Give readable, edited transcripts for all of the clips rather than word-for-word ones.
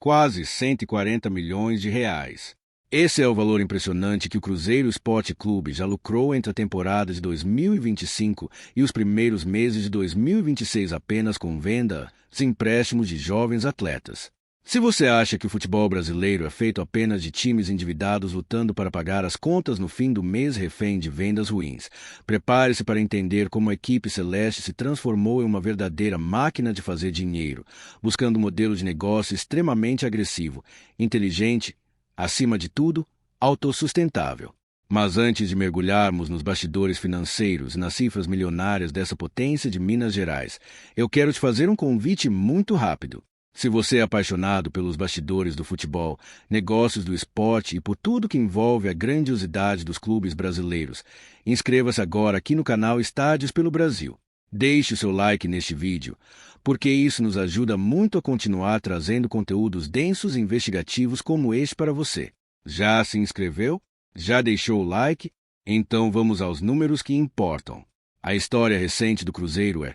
quase 140 milhões de reais. Esse é o valor impressionante que o Cruzeiro Esporte Clube já lucrou entre a temporada de 2025 e os primeiros meses de 2026 apenas com vendas e empréstimos de jovens atletas. Se você acha que o futebol brasileiro é feito apenas de times endividados lutando para pagar as contas no fim do mês refém de vendas ruins, prepare-se para entender como a equipe celeste se transformou em uma verdadeira máquina de fazer dinheiro, buscando um modelo de negócio extremamente agressivo, inteligente, acima de tudo, autossustentável. Mas antes de mergulharmos nos bastidores financeiros e nas cifras milionárias dessa potência de Minas Gerais, eu quero te fazer um convite muito rápido. Se você é apaixonado pelos bastidores do futebol, negócios do esporte e por tudo que envolve a grandiosidade dos clubes brasileiros, inscreva-se agora aqui no canal Estádios pelo Brasil. Deixe o seu like neste vídeo, porque isso nos ajuda muito a continuar trazendo conteúdos densos e investigativos como este para você. Já se inscreveu? Já deixou o like? Então vamos aos números que importam. A história recente do Cruzeiro é,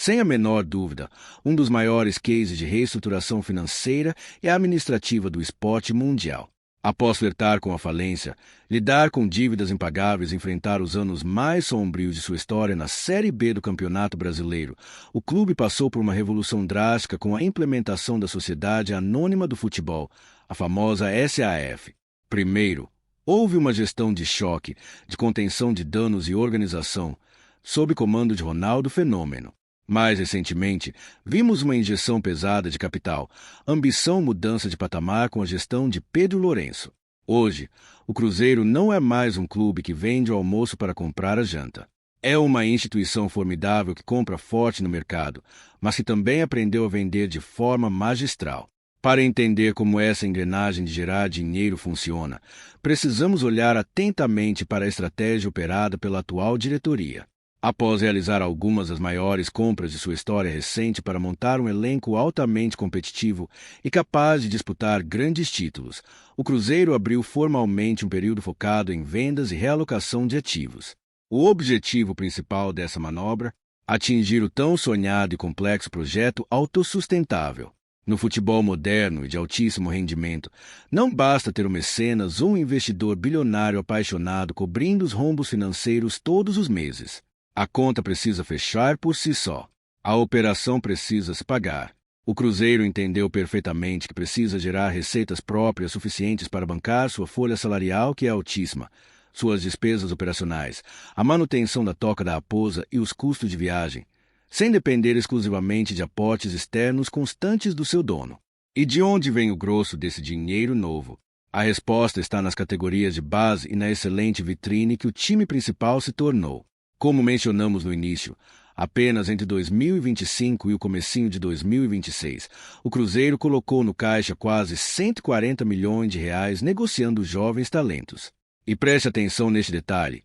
sem a menor dúvida, um dos maiores cases de reestruturação financeira e administrativa do esporte mundial. Após flertar com a falência, lidar com dívidas impagáveis e enfrentar os anos mais sombrios de sua história na Série B do Campeonato Brasileiro, o clube passou por uma revolução drástica com a implementação da Sociedade Anônima do Futebol, a famosa SAF. Primeiro, houve uma gestão de choque, de contenção de danos e organização, sob comando de Ronaldo Fenômeno. Mais recentemente, vimos uma injeção pesada de capital, ambição mudança de patamar com a gestão de Pedro Lourenço. Hoje, o Cruzeiro não é mais um clube que vende o almoço para comprar a janta. É uma instituição formidável que compra forte no mercado, mas que também aprendeu a vender de forma magistral. Para entender como essa engrenagem de gerar dinheiro funciona, precisamos olhar atentamente para a estratégia operada pela atual diretoria. Após realizar algumas das maiores compras de sua história recente para montar um elenco altamente competitivo e capaz de disputar grandes títulos, o Cruzeiro abriu formalmente um período focado em vendas e realocação de ativos. O objetivo principal dessa manobra? Atingir o tão sonhado e complexo projeto autossustentável. No futebol moderno e de altíssimo rendimento, não basta ter um mecenas ou um investidor bilionário apaixonado cobrindo os rombos financeiros todos os meses. A conta precisa fechar por si só. A operação precisa se pagar. O Cruzeiro entendeu perfeitamente que precisa gerar receitas próprias suficientes para bancar sua folha salarial, que é altíssima, suas despesas operacionais, a manutenção da Toca da Raposa e os custos de viagem, sem depender exclusivamente de aportes externos constantes do seu dono. E de onde vem o grosso desse dinheiro novo? A resposta está nas categorias de base e na excelente vitrine que o time principal se tornou. Como mencionamos no início, apenas entre 2025 e o comecinho de 2026, o Cruzeiro colocou no caixa quase 140 milhões de reais negociando jovens talentos. E preste atenção neste detalhe.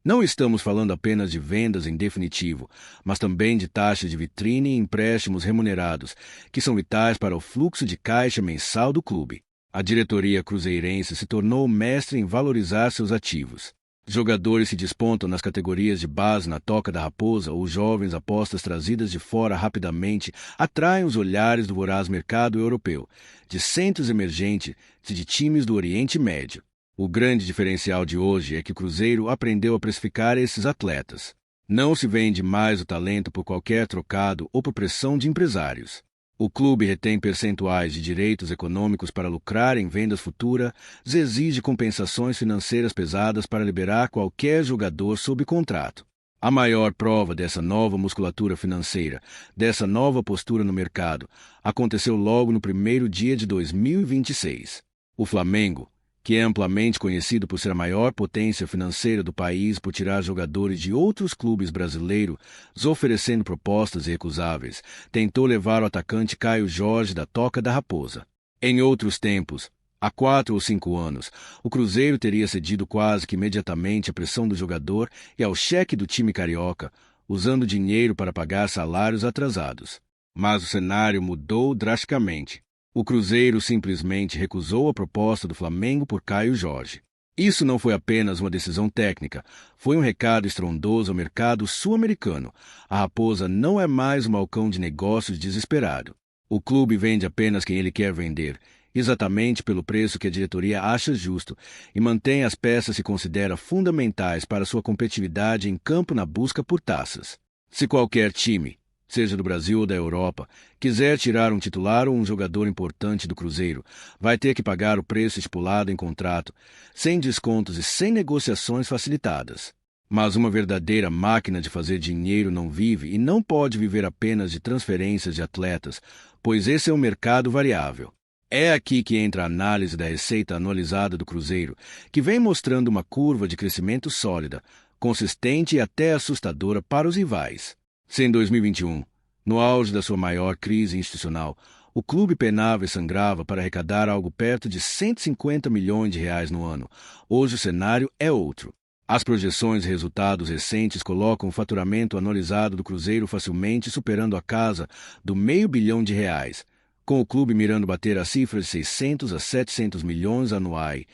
Não estamos falando apenas de vendas em definitivo, mas também de taxas de vitrine e empréstimos remunerados, que são vitais para o fluxo de caixa mensal do clube. A diretoria cruzeirense se tornou mestre em valorizar seus ativos. Jogadores que despontam nas categorias de base na Toca da Raposa ou jovens apostas trazidas de fora rapidamente atraem os olhares do voraz mercado europeu, de centros emergentes e de times do Oriente Médio. O grande diferencial de hoje é que o Cruzeiro aprendeu a precificar esses atletas. Não se vende mais o talento por qualquer trocado ou por pressão de empresários. O clube retém percentuais de direitos econômicos para lucrar em vendas futuras e exige compensações financeiras pesadas para liberar qualquer jogador sob contrato. A maior prova dessa nova musculatura financeira, dessa nova postura no mercado, aconteceu logo no primeiro dia de 2026. O Flamengo, que é amplamente conhecido por ser a maior potência financeira do país por tirar jogadores de outros clubes brasileiros, oferecendo propostas irrecusáveis, tentou levar o atacante Caio Jorge da Toca da Raposa. Em outros tempos, há 4 ou 5 anos, o Cruzeiro teria cedido quase que imediatamente à pressão do jogador e ao cheque do time carioca, usando dinheiro para pagar salários atrasados. Mas o cenário mudou drasticamente. O Cruzeiro simplesmente recusou a proposta do Flamengo por Caio Jorge. Isso não foi apenas uma decisão técnica, foi um recado estrondoso ao mercado sul-americano. A Raposa não é mais um balcão de negócios desesperado. O clube vende apenas quem ele quer vender, exatamente pelo preço que a diretoria acha justo, e mantém as peças que considera fundamentais para sua competitividade em campo na busca por taças. Se qualquer time, seja do Brasil ou da Europa, quiser tirar um titular ou um jogador importante do Cruzeiro, vai ter que pagar o preço estipulado em contrato, sem descontos e sem negociações facilitadas. Mas uma verdadeira máquina de fazer dinheiro não vive e não pode viver apenas de transferências de atletas, pois esse é um mercado variável. É aqui que entra a análise da receita anualizada do Cruzeiro, que vem mostrando uma curva de crescimento sólida, consistente e até assustadora para os rivais. Se em 2021, no auge da sua maior crise institucional, o clube penava e sangrava para arrecadar algo perto de 150 milhões de reais no ano, hoje o cenário é outro. As projeções e resultados recentes colocam o faturamento anualizado do Cruzeiro facilmente superando a casa do R$500 milhão, com o clube mirando bater a cifra de 600 a 700 milhões anuais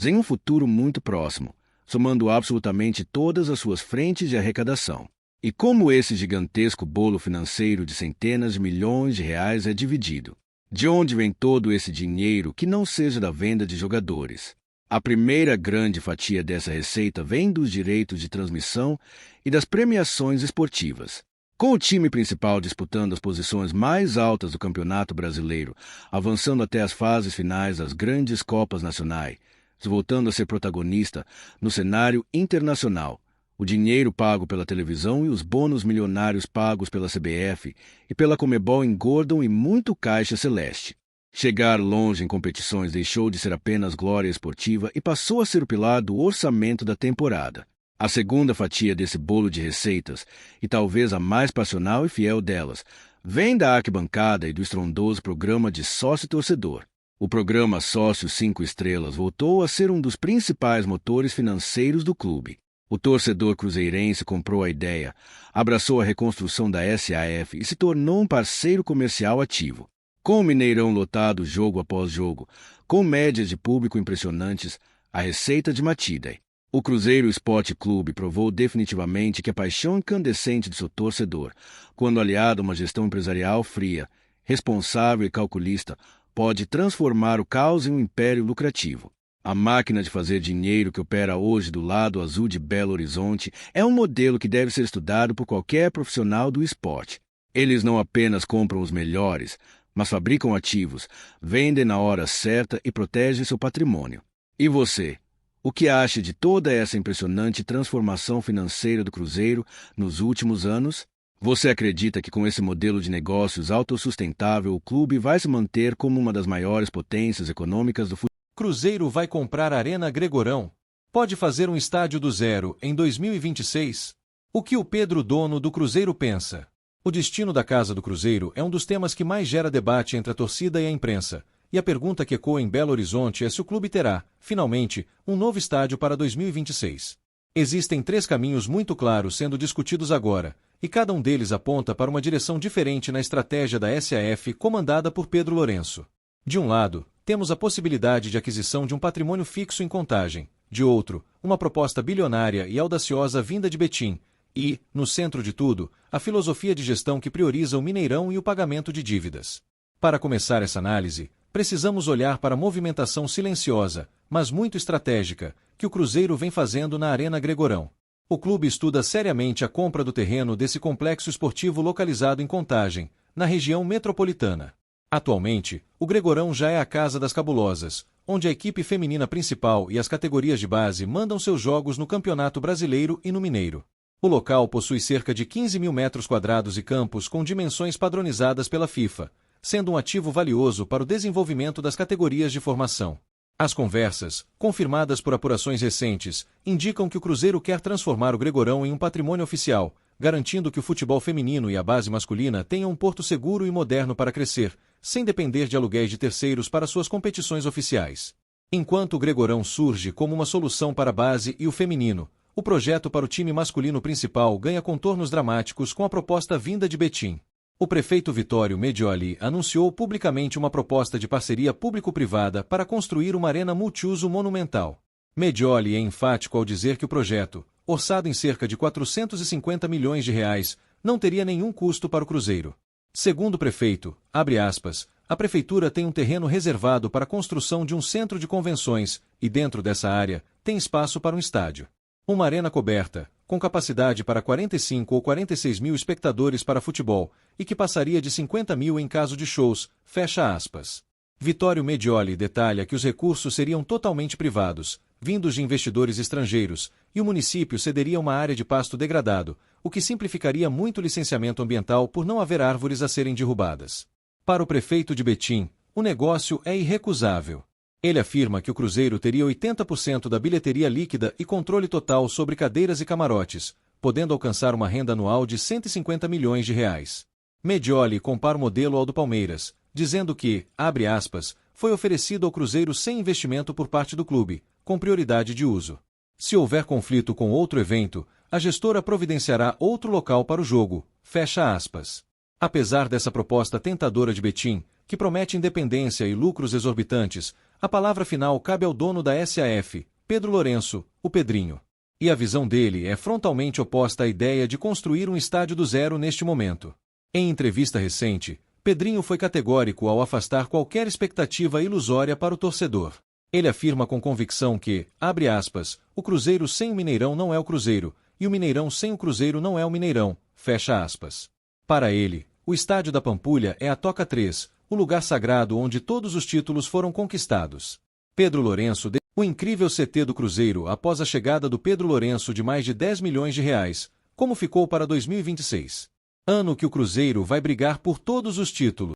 em um futuro muito próximo, somando absolutamente todas as suas frentes de arrecadação. E como esse gigantesco bolo financeiro de centenas de milhões de reais é dividido? De onde vem todo esse dinheiro que não seja da venda de jogadores? A primeira grande fatia dessa receita vem dos direitos de transmissão e das premiações esportivas. Com o time principal disputando as posições mais altas do Campeonato Brasileiro, avançando até as fases finais das grandes Copas Nacionais, voltando a ser protagonista no cenário internacional, o dinheiro pago pela televisão e os bônus milionários pagos pela CBF e pela Conmebol engordam e muito caixa celeste. Chegar longe em competições deixou de ser apenas glória esportiva e passou a ser o pilar do orçamento da temporada. A segunda fatia desse bolo de receitas, e talvez a mais passional e fiel delas, vem da arquibancada e do estrondoso programa de sócio-torcedor. O programa Sócio 5 Estrelas voltou a ser um dos principais motores financeiros do clube. O torcedor cruzeirense comprou a ideia, abraçou a reconstrução da SAF e se tornou um parceiro comercial ativo. Com o Mineirão lotado jogo após jogo, com médias de público impressionantes, a receita de Matilde. O Cruzeiro Esporte Clube provou definitivamente que a paixão incandescente de seu torcedor, quando aliada a uma gestão empresarial fria, responsável e calculista, pode transformar o caos em um império lucrativo. A máquina de fazer dinheiro que opera hoje do lado azul de Belo Horizonte é um modelo que deve ser estudado por qualquer profissional do esporte. Eles não apenas compram os melhores, mas fabricam ativos, vendem na hora certa e protegem seu patrimônio. E você? O que acha de toda essa impressionante transformação financeira do Cruzeiro nos últimos anos? Você acredita que com esse modelo de negócios autossustentável o clube vai se manter como uma das maiores potências econômicas do futebol? Cruzeiro vai comprar Arena Gregorão. Pode fazer um estádio do zero em 2026? O que o Pedro, dono do Cruzeiro, pensa? O destino da Casa do Cruzeiro é um dos temas que mais gera debate entre a torcida e a imprensa, e a pergunta que ecoa em Belo Horizonte é se o clube terá, finalmente, um novo estádio para 2026. Existem 3 caminhos muito claros sendo discutidos agora, e cada um deles aponta para uma direção diferente na estratégia da SAF comandada por Pedro Lourenço. De um lado, temos a possibilidade de aquisição de um patrimônio fixo em Contagem, de outro, uma proposta bilionária e audaciosa vinda de Betim, e, no centro de tudo, a filosofia de gestão que prioriza o Mineirão e o pagamento de dívidas. Para começar essa análise, precisamos olhar para a movimentação silenciosa, mas muito estratégica, que o Cruzeiro vem fazendo na Arena Gregorão. O clube estuda seriamente a compra do terreno desse complexo esportivo localizado em Contagem, na região metropolitana. Atualmente, o Gregorão já é a Casa das Cabulosas, onde a equipe feminina principal e as categorias de base mandam seus jogos no Campeonato Brasileiro e no Mineiro. O local possui cerca de 15 mil metros quadrados e campos com dimensões padronizadas pela FIFA, sendo um ativo valioso para o desenvolvimento das categorias de formação. As conversas, confirmadas por apurações recentes, indicam que o Cruzeiro quer transformar o Gregorão em um patrimônio oficial, garantindo que o futebol feminino e a base masculina tenham um porto seguro e moderno para crescer, sem depender de aluguéis de terceiros para suas competições oficiais. Enquanto o Gregorão surge como uma solução para a base e o feminino, o projeto para o time masculino principal ganha contornos dramáticos com a proposta vinda de Betim. O prefeito Vittorio Medioli anunciou publicamente uma proposta de parceria público-privada para construir uma arena multiuso monumental. Medioli é enfático ao dizer que o projeto, orçado em cerca de 450 milhões de reais, não teria nenhum custo para o Cruzeiro. Segundo o prefeito, abre aspas, a prefeitura tem um terreno reservado para a construção de um centro de convenções e dentro dessa área tem espaço para um estádio. Uma arena coberta, com capacidade para 45 ou 46 mil espectadores para futebol e que passaria de 50 mil em caso de shows, fecha aspas. Vittorio Medioli detalha que os recursos seriam totalmente privados, vindos de investidores estrangeiros, e o município cederia uma área de pasto degradado, o que simplificaria muito o licenciamento ambiental por não haver árvores a serem derrubadas. Para o prefeito de Betim, o negócio é irrecusável. Ele afirma que o Cruzeiro teria 80% da bilheteria líquida e controle total sobre cadeiras e camarotes, podendo alcançar uma renda anual de 150 milhões de reais. Medioli compara o modelo ao do Palmeiras, dizendo que, abre aspas, foi oferecido ao Cruzeiro sem investimento por parte do clube, com prioridade de uso. Se houver conflito com outro evento, a gestora providenciará outro local para o jogo, fecha aspas. Apesar dessa proposta tentadora de Betim, que promete independência e lucros exorbitantes, a palavra final cabe ao dono da SAF, Pedro Lourenço, o Pedrinho. E a visão dele é frontalmente oposta à ideia de construir um estádio do zero neste momento. Em entrevista recente, Pedrinho foi categórico ao afastar qualquer expectativa ilusória para o torcedor. Ele afirma com convicção que, abre aspas, o Cruzeiro sem o Mineirão não é o Cruzeiro, e o Mineirão sem o Cruzeiro não é o Mineirão, fecha aspas. Para ele, o estádio da Pampulha é a Toca 3, o lugar sagrado onde todos os títulos foram conquistados. Pedro Lourenço o incrível CT do Cruzeiro após a chegada do Pedro Lourenço de mais de 10 milhões de reais, como ficou para 2026. Ano que o Cruzeiro vai brigar por todos os títulos.